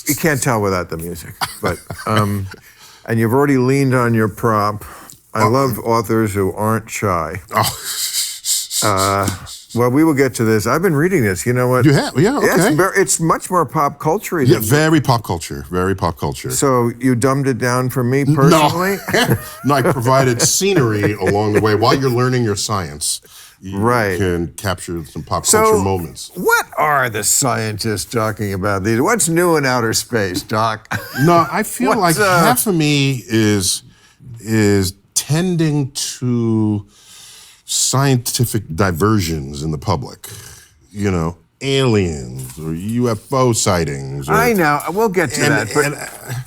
you can't tell without the music. But and you've already leaned on your prop. I love authors who aren't shy. Well, we will get to this. I've been reading this. You know what? You have? Yeah, okay. It's much more pop culture. Yeah, very pop culture. Very pop culture. So you dumbed it down for me personally? No, I provided scenery along the way. While you're learning your science, you can capture some pop culture moments. What are the scientists talking about these? What's new in outer space, Doc? No, I feel like half of me is tending to scientific diversions in the public, you know, aliens or UFO sightings. I know. We'll get to that.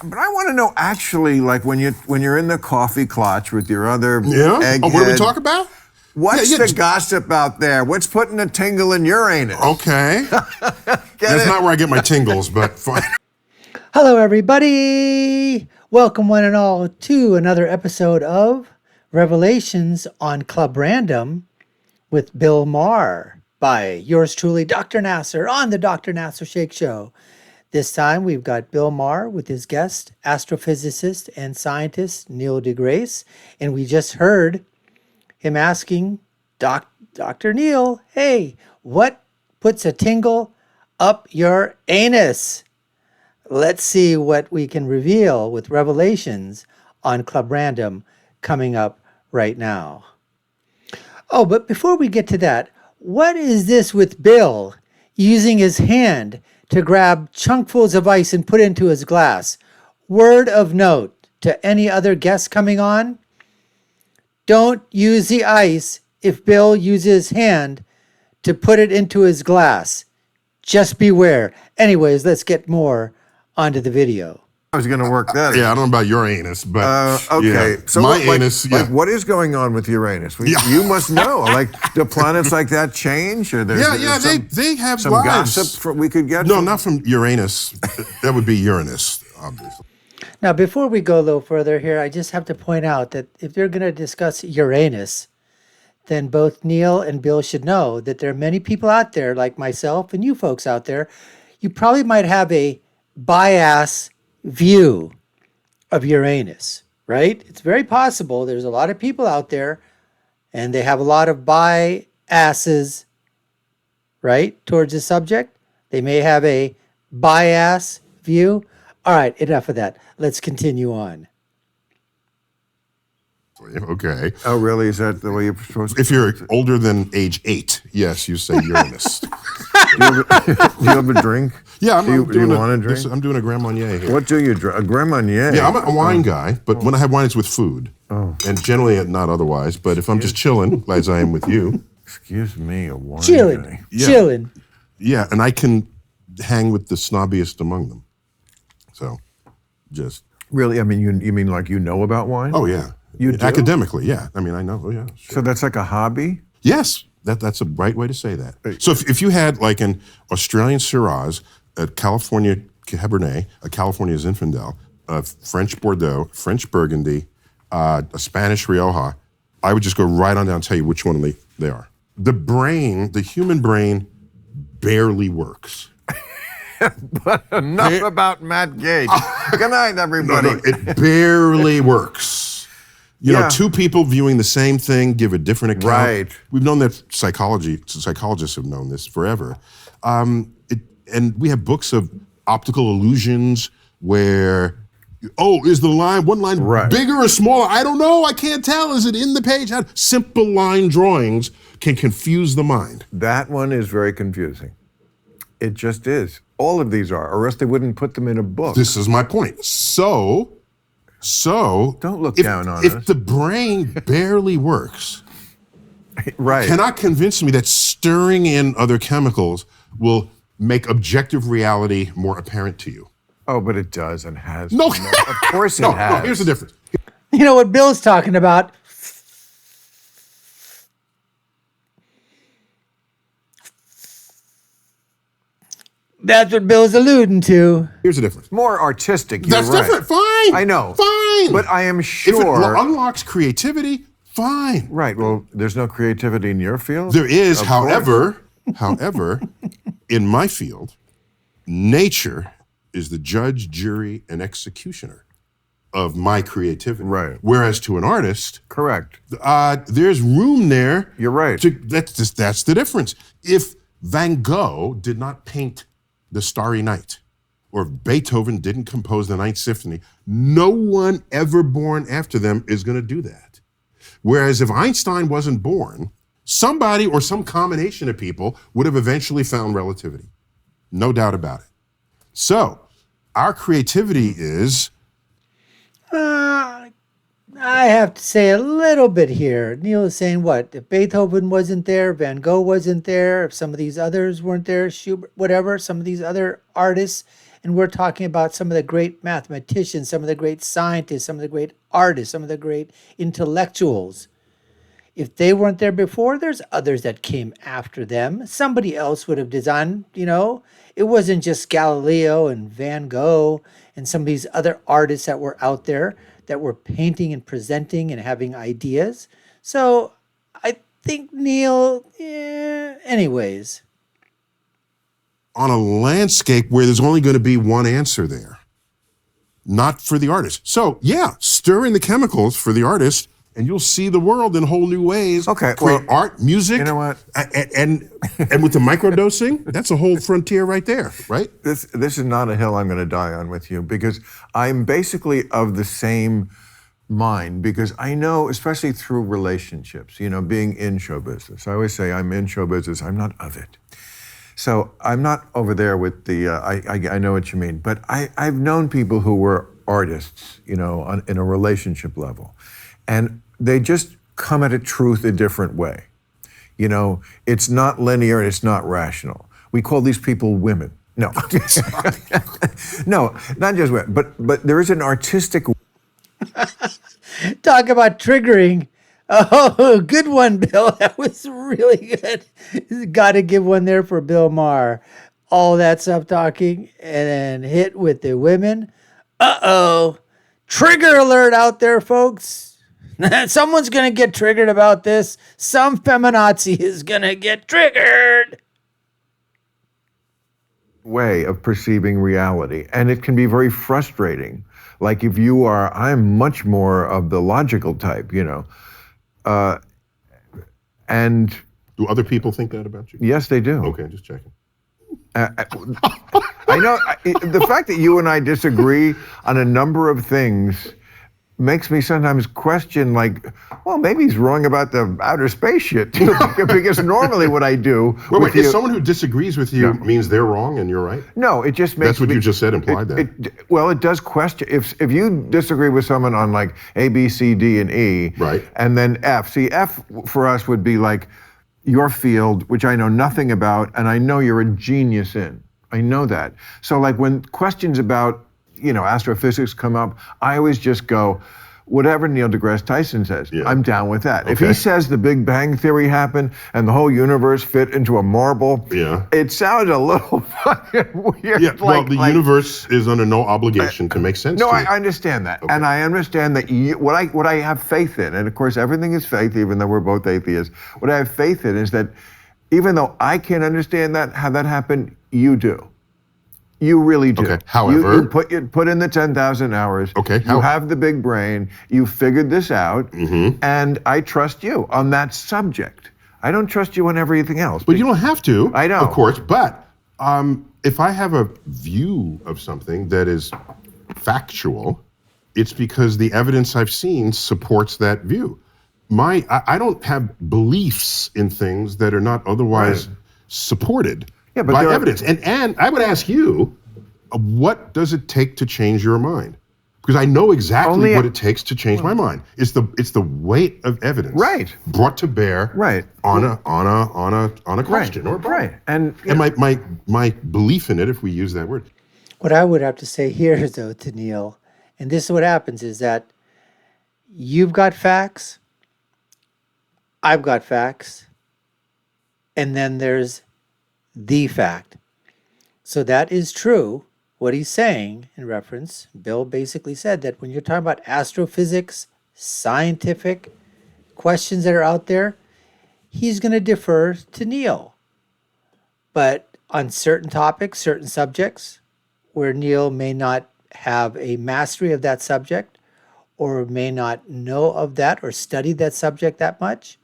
But I want to know actually, like when you're in the coffee clutch with your other egghead. What do we talk about? What's the gossip out there? What's putting a tingle in your anus? Okay. That's not where I get my tingles, but fine. Hello, everybody. Welcome one and all to another episode of Revelations on Club Random with Bill Maher by yours truly, Dr. Nasir, on the Dr. Nasir Shaikh Show. This time we've got Bill Maher with his guest, astrophysicist and scientist Neil deGrasse, and we just heard him asking Dr. Neil, hey, what puts a tingle up your anus? Let's see what we can reveal with Revelations on Club Random coming up right now. Oh, but before we get to that, what is this with Bill using his hand to grab chunkfuls of ice and put into his glass? Word of note to any other guests coming on, don't use the ice if Bill uses his hand to put it into his glass. Just beware. Anyways, let's get more onto the video. I was going to work that. Yeah, I don't know about your anus, but okay. Yeah. So my anus. Like, what is going on with Uranus? You must know. Like, do planets like that change? Or they have some lives. Gossip we could get. No, not from Uranus. That would be Uranus, obviously. Now, before we go a little further here, I just have to point out that if they're going to discuss Uranus, then both Neil and Bill should know that there are many people out there, like myself and you folks out there, you probably might have a bias view of Uranus, right? It's very possible. There's a lot of people out there and they have a lot of biases, right, towards the subject. They may have a bias view. All right, enough of that. Let's continue on. Okay. Oh, really? Is that the way you're supposed to? If you're older than age 8, yes, you say Uranus. Do you have a drink? Yeah, I'm doing want a drink? I'm doing a Grand Marnier here. What do you drink? A Grand Marnier? Yeah, I'm a wine guy, but when I have wine, it's with food. Oh. And generally not otherwise, but if I'm just chilling, as I am with you. Excuse me, a wine guy. Chilling. Yeah, and I can hang with the snobbiest among them. So, just. Really? I mean, you mean like you know about wine? Oh, yeah. You do? Academically, yeah. I mean, I know. Oh, yeah. Sure. So that's like a hobby? Yes, that's a right way to say that. So if you had like an Australian Shiraz, a California Cabernet, a California Zinfandel, a French Bordeaux, French Burgundy, a Spanish Rioja, I would just go right on down and tell you which one they are. The human brain barely works. But enough about Matt Gage. Good night, everybody. No, it barely works. You know, two people viewing the same thing give a different account. Right. We've known that psychologists have known this forever. And we have books of optical illusions where, is one line bigger or smaller? I don't know. I can't tell. Is it in the page? Simple line drawings can confuse the mind. That one is very confusing. It just is. All of these are, or else they wouldn't put them in a book. This is my point. So don't look down on us. If the brain barely works, cannot convince me that stirring in other chemicals will make objective reality more apparent to you. Oh, but it does and has. No, of course it has. No, here's the difference. You know what Bill's talking about? That's what Bill's alluding to. Here's the difference. More artistic. That's different. Fine. I know. Fine. But I am sure. If it unlocks creativity, fine. Right. Well, there's no creativity in your field? There is. However, in my field, nature is the judge, jury, and executioner of my creativity. Right. Whereas to an artist, Correct. there's room there. You're right. That's the difference. If Van Gogh did not paint the Starry Night, or if Beethoven didn't compose the Ninth Symphony, no one ever born after them is going to do that. Whereas if Einstein wasn't born, somebody or some combination of people would have eventually found relativity. No doubt about it. So our creativity is... I have to say a little bit here. Neil is saying what? If Beethoven wasn't there, Van Gogh wasn't there, if some of these others weren't there, Schubert, whatever, some of these other artists, and we're talking about some of the great mathematicians, some of the great scientists, some of the great artists, some of the great intellectuals. If they weren't there before, there's others that came after them. Somebody else would have designed, it wasn't just Galileo and Van Gogh and some of these other artists that were out there that were painting and presenting and having ideas. So I think Neil, anyways. On a landscape where there's only going to be one answer there, not for the artist. So yeah, stir in the chemicals for the artist, and you'll see the world in whole new ways. Okay, create art, music. You know what? And with the microdosing, that's a whole frontier right there, right? This is not a hill I'm going to die on with you, because I'm basically of the same mind, because I know, especially through relationships, being in show business. I always say I'm in show business, I'm not of it. So I'm not over there with the, I know what you mean, but I've known people who were artists, in a relationship level, and they just come at a truth a different way. It's not linear and it's not rational. We call these people women. No, no, not just women, but there is an artistic. Talk about triggering. Oh, good one, Bill. That was really good. Got to give one there for Bill Maher. All that stuff talking and then hit with the women. Uh-oh. Trigger alert out there, folks. Someone's going to get triggered about this. Some feminazi is going to get triggered. Way of perceiving reality. And it can be very frustrating. Like if I'm much more of the logical type, and do other people think that about you? Yes, they do. Okay, just checking. I know the fact that you and I disagree on a number of things makes me sometimes question, well, maybe he's wrong about the outer space shit too, because normally what I do. Wait, if someone who disagrees with you means they're wrong and you're right? No, it just makes. That's what you just said implied that. It does question. If you disagree with someone on A, B, C, D, and E, right, and then F. See, F for us would be your field, which I know nothing about, and I know you're a genius in. I know that. So when questions about astrophysics come up, I always just go, whatever Neil deGrasse Tyson says, I'm down with that. Okay. If he says the Big Bang Theory happened and the whole universe fit into a marble, it sounds a little fucking weird. Yeah, the universe is under no obligation to make sense. No, to I understand that. Okay. And I understand that what I have faith in, and of course everything is faith, even though we're both atheists, what I have faith in is that even though I can't understand how that happened, you do. You really do. Okay. However, you put in the 10,000 hours. Okay. You have the big brain. You figured this out, and I trust you on that subject. I don't trust you on everything else. But you don't have to. I know, of course. But if I have a view of something that is factual, it's because the evidence I've seen supports that view. I don't have beliefs in things that are not otherwise supported. Yeah, but by evidence. And I would ask you, what does it take to change your mind? Because I know exactly what it takes to change my mind. It's the weight of evidence brought to bear on a question or a problem. And my belief in it, if we use that word. What I would have to say here, though, to Neil, and this is what happens, is that you've got facts, I've got facts, and then there's the fact. So that is true. What he's saying in reference, Bill basically said that when you're talking about astrophysics, scientific questions that are out there, he's going to defer to Neil. But on certain topics, certain subjects, where Neil may not have a mastery of that subject or may not know of that or study that subject that much,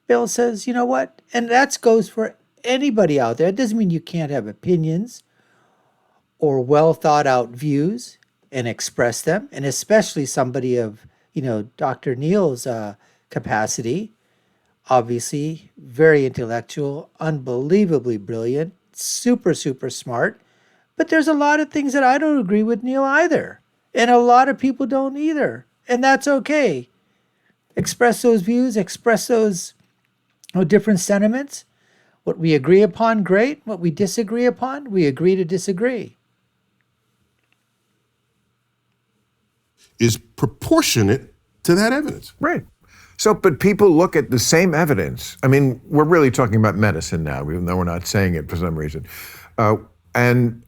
Bill says, you know what? And that goes for anybody out there. It doesn't mean you can't have opinions or well thought out views and express them. And especially somebody of, Dr. Neil's capacity, obviously very intellectual, unbelievably brilliant, super, super smart. But there's a lot of things that I don't agree with Neil either. And a lot of people don't either. And that's okay. Express those views, express those different sentiments. What we agree upon, great. What we disagree upon, we agree to disagree. Is proportionate to that evidence. Right. So, but people look at the same evidence. I mean, we're really talking about medicine now, even though we're not saying it for some reason. And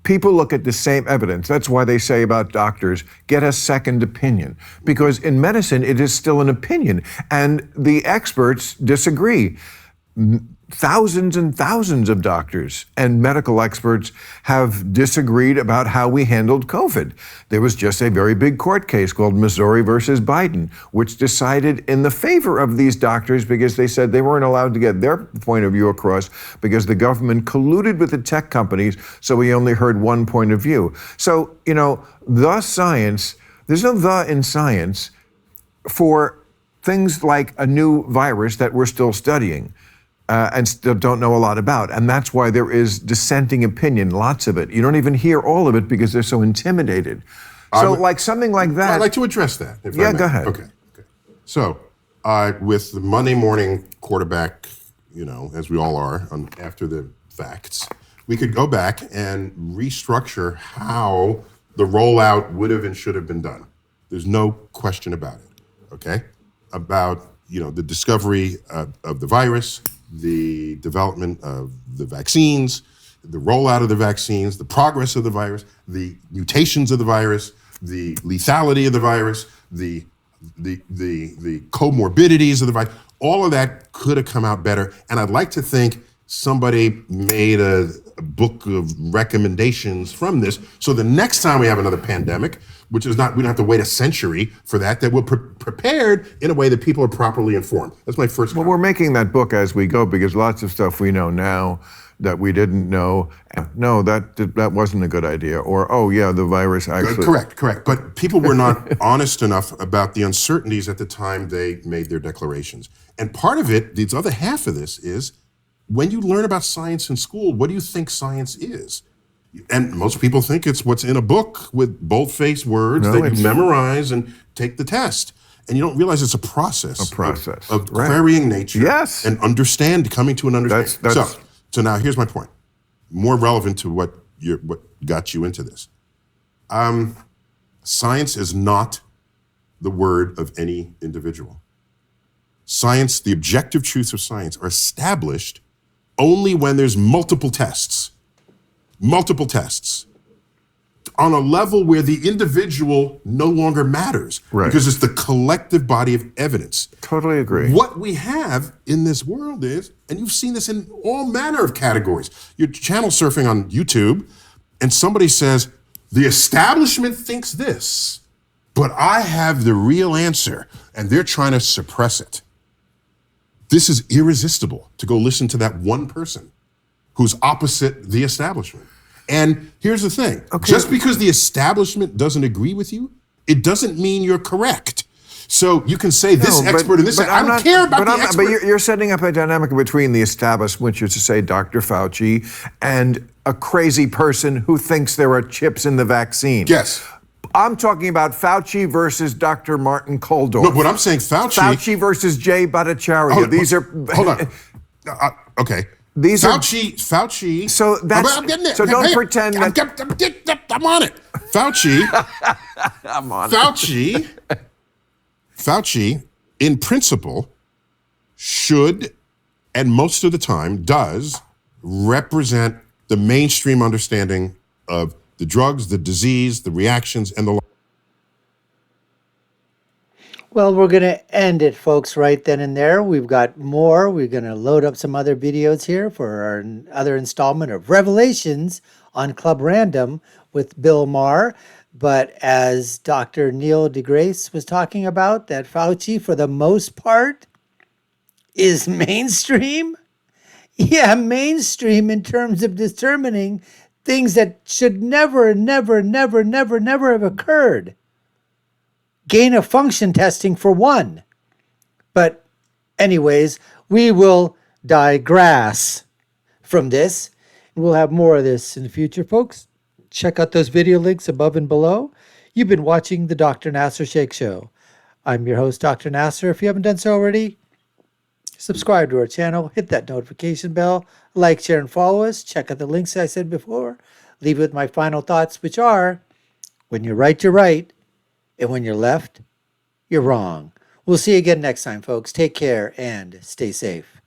people look at the same evidence. That's why they say about doctors, get a second opinion. Because in medicine, it is still an opinion. And the experts disagree. Thousands and thousands of doctors and medical experts have disagreed about how we handled COVID. There was just a very big court case called Missouri versus Biden, which decided in the favor of these doctors because they said they weren't allowed to get their point of view across because the government colluded with the tech companies, so we only heard one point of view. So, the science, there's no the in science for things like a new virus that we're still studying. And still don't know a lot about. And that's why there is dissenting opinion, lots of it. You don't even hear all of it because they're so intimidated. So like something like that. I'd like to address that. If I Yeah, may. go ahead. Okay. So with the Monday morning quarterback, as we all are after the facts, we could go back and restructure how the rollout would have and should have been done. There's no question about it, okay? About, the discovery of the virus, the development of the vaccines, the rollout of the vaccines, the progress of the virus, the mutations of the virus, the lethality of the virus, the comorbidities of the virus. All of that could have come out better. And I'd like to think somebody made a book of recommendations from this. So the next time we have another pandemic, which is not, we don't have to wait a century for that we're prepared in a way that people are properly informed. That's my first comment. Well, we're making that book as we go because lots of stuff we know now that we didn't know. No, that wasn't a good idea. Or, oh yeah, the virus actually. Correct. But people were not honest enough about the uncertainties at the time they made their declarations. And part of it, the other half of this is, when you learn about science in school, what do you think science is? And most people think it's what's in a book with bold-faced words that you memorize and take the test. And you don't realize it's a process. Of querying nature. Yes. And coming to an understanding. So now here's my point. More relevant to what got you into this. Science is not the word of any individual. Science, the objective truths of science are established only when there's multiple tests on a level where the individual no longer matters because it's the collective body of evidence. Totally agree. What we have in this world is, and you've seen this in all manner of categories, you're channel surfing on YouTube and somebody says, the establishment thinks this, but I have the real answer and they're trying to suppress it. This is irresistible to go listen to that one person who's opposite the establishment. And here's the thing. Okay. Just because the establishment doesn't agree with you, it doesn't mean you're correct. So you can say this expert and this expert. I don't care about the expert. But you're setting up a dynamic between the establishment, which is to say Dr. Fauci, and a crazy person who thinks there are chips in the vaccine. Yes. I'm talking about Fauci versus Dr. Martin Kulldorff. No, but I'm saying Fauci versus Jay Bhattacharya. These are... Hold on. Okay. These Fauci. So that's... I'm getting it. So don't pretend that... I'm on it. Fauci. I'm on it. Fauci, in principle, should, and most of the time does, represent the mainstream understanding of the drugs, the disease, the reactions, and the like. Well, we're going to end it, folks, right then and there. We've got more. We're going to load up some other videos here for our other installment of Revelations on Club Random with Bill Maher. But as Dr. Neil deGrasse was talking about, that Fauci, for the most part, is mainstream. Yeah, mainstream in terms of determining things that should never have occurred. Gain of function testing for one. But anyways, we will digress from this. We'll have more of this in the future, folks. Check out those video links above and below. You've been watching the Dr. Nasir Shaikh Show. I'm your host, Dr. Nasir. If you haven't done so already, subscribe to our channel, hit that notification bell, like, share, and follow us. Check out the links I said before. Leave with my final thoughts, which are, when you're right, you're right. And when you're left, you're wrong. We'll see you again next time, folks. Take care and stay safe.